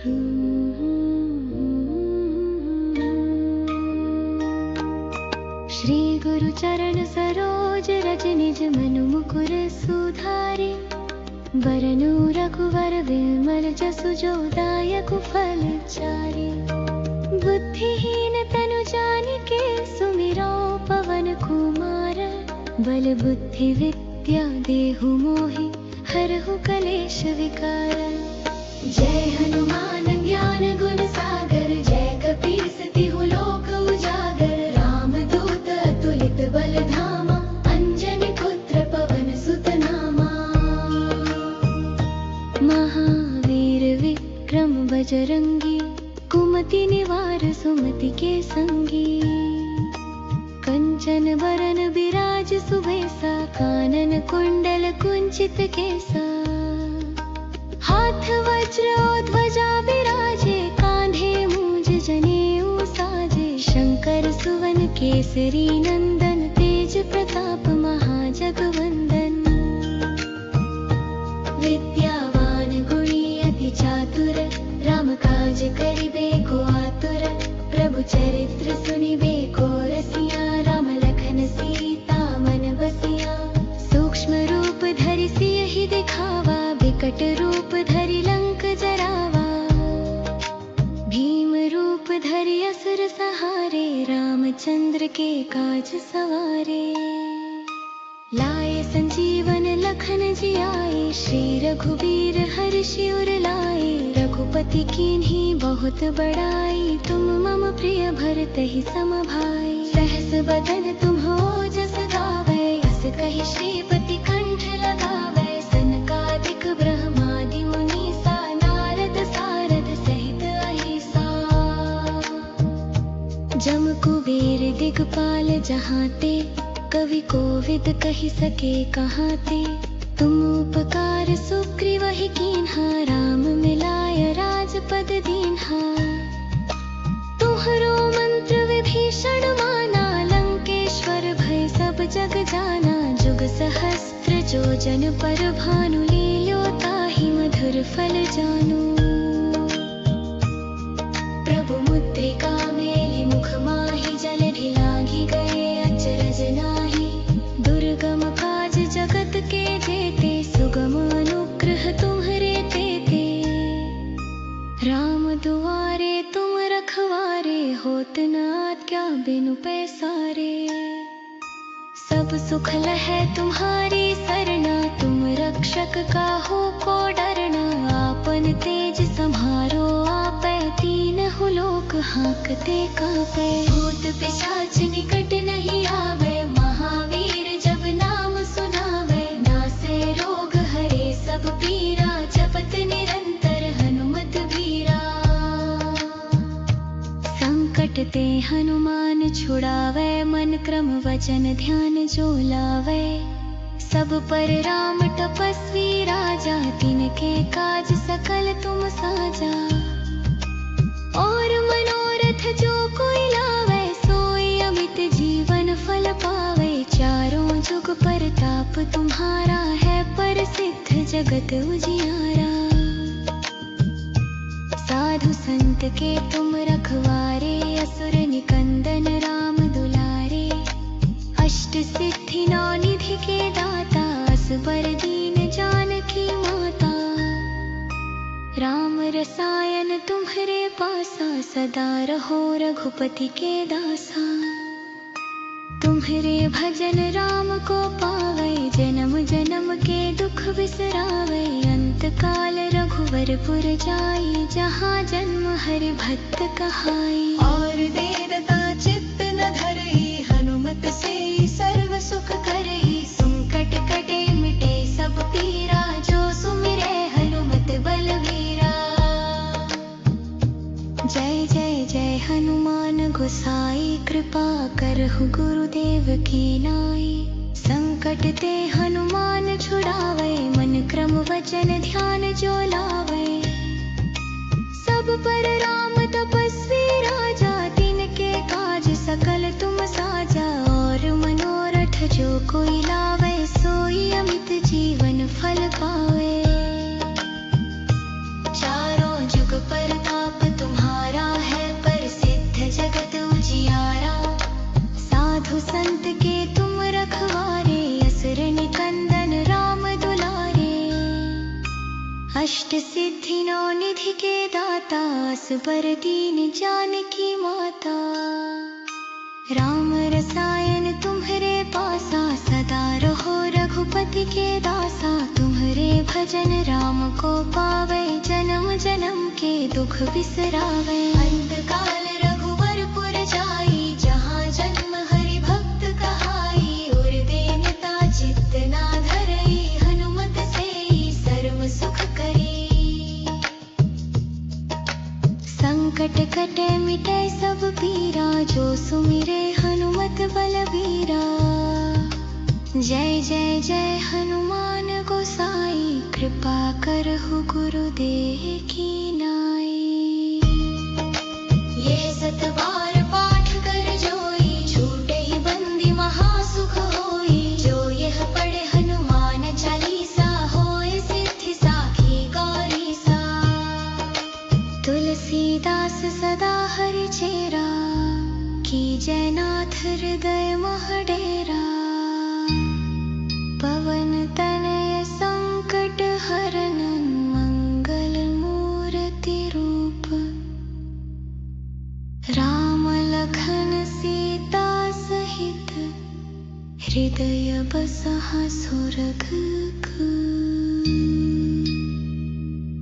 श्री गुरु चरण सरोज रज निज मनु मुकुर सुधारे, बरनु रघुवर विमल जसु जो दायक फल चारे। बुद्धिहीन तनु जानिके सुमिरो पवन कुमार, बल बुद्धि विद्या देहु मोहि हरहु कलेश विकार। जय हनुमान ज्ञान गुण सागर, जय कपीस तिहु लोक उजागर। राम दूत अतुलित बल धामा, अंजनी पुत्र पवन सुत नामा। महावीर विक्रम बजरंगी, कुमति निवार सुमति के संगी। कंचन बरन बिराज सुबेसा, कानन कुंडल कुंचित केसा। हाथ वज्र और ध्वजा बिराजे, कांधे मूंज जनेऊ साजे। शंकर सुवन केसरी नंदन, तेज प्रताप महाजगवंदन। विद्यावान गुणी अति चातुर, राम काज करिबे को आतुर। प्रभु चरित्र सुनिबे को रसिया, राम लखन सीता मन बसिया। सूक्ष्म रूप धरि सियहि दिखावा, बिकट रूप धरि लंक जरावा। भीम रूप धरि असुर सहारे, रामचंद्र के काज सवारे। लाए संजीवन लखन जियाए, श्री रघुबीर हर्षि उर लाए। रघुपति कीन्ही बहुत बड़ाई, तुम मम प्रिय भरतहि सम भाई। सहस बदन तुम्हरो जस गावै, अस कहि श्रीपति कंठ लगावै। सनकादिक ब्रह्मादि मुनीसा, नारद सारद सहित अहिसा। जम कुबेर दिगपाल जहाते, कवि कोविद कहि सके कहाते। तुम उपकार सुग्रीवहि कीन्हा, राम मिलाय राजपद दीन्हा। तुम्हरो मंत्र विभीषण माना, लंकेश्वर भय सब जग जाना। जुग सहस्त्र जो जन पर भानु, लील्यो ताहि मधुर फल जानू। प्रभु मुद्रिका मेलि मुख माहि, जलधि लागी गए अचरज नाहि। दुर्गम काज जगत के जेते, सुगम अनुग्रह तुम्हरे तेते। राम दुआरे तुम रखवारे, होत न आज्ञा बिनु पैसारे। सब सुख लहै तुम्हारी सरना, तुम रक्षक काहू को डरना। आपन तेज सम्हारो आपै, तीनहु लोक हांकते कांपै। भूत पिशाच निकट नहीं आवे, महावीर जब नाम सुनावे। नासै रोग हरे सब पीरा, जपत निरंतर हनुमत बीरा। संकट ते हनुमान छुड़ावे, मन क्रम वचन ध्यान जो लावे। सब पर राम तपस्वी राजा, तिनके काज सकल तुम साजा। और मनोरथ जो कोई लावे, सोई अमित जीवन फल पावे। चारों जुग परताप तुम्हारा है, प्रसिद्ध जगत उजियारा। साधु संत के तुम रखवारे, असुर निकंदन राम दुलारे। अष्ट सिद्धि नौ निधि के दाता, असबर दीन जानकी माता। राम रसायन तुम्हरे पासा, सदा रहो रघुपति के दासा। तुम्हरे भजन राम को पावै, जन्म जन्म के दुख बिसरावै। अंत काल रघुवर पुर जाई, जहाँ जन्म हरि भक्त कहाई। और देवता चित्त न धरई, हनुमत से सर्व सुख करई। संकट कटे मिटे सब पीरा, जो सुमिरै हनुमत बलवीरा। जय जय जय हनुमान गोसाई, कृपा करहु गुरुदेव की नाई। संकट ते हनुमान छुड़ावे, मन क्रम वचन ध्यान जो लावे। सब पर राम तपस्वी राजा, तिनके काज सकल तुम साजा। और मनोरथ जो कोई लावे, सोई अमित जीवन फल पावे। चारों जुग पर अष्ट सिद्धिनो निधि के दाता असबर दीन जानकी माता। राम रसायन तुम्हरे पासा सदा रहो रघुपति के दासा। तुम्हरे भजन राम को पावे जन्म जन्म के दुख बिसरावे। अंत काल रघुवर पुर जाई जहाँ जन्म हरि भक्त कहाई। उर देनता चित्त ना धरई हनुमत सेई सर्व सुख करी। संकट कटे मिटे सब पीरा जो सुमिरे हनुमत बलबीरा। जय जय जय हनुमान गोसाई कृपा करहु गुरुदेव की नाई। ये सत बार पाठ कर जोई छूटे ही बंदी महासुख होई। जो यह पढ़े हनुमान चालीसा होए सिद्धि साखी गौरी सा। तुलसीदास सदा हरि चेरा कीजय नाथ हृदय मह डेरा। पवन तनय संकट हरन मंगल मूर्ति रूप। राम लखन सीता सहित हृदय बसहा सुरग।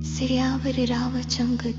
सियावर रावचंग।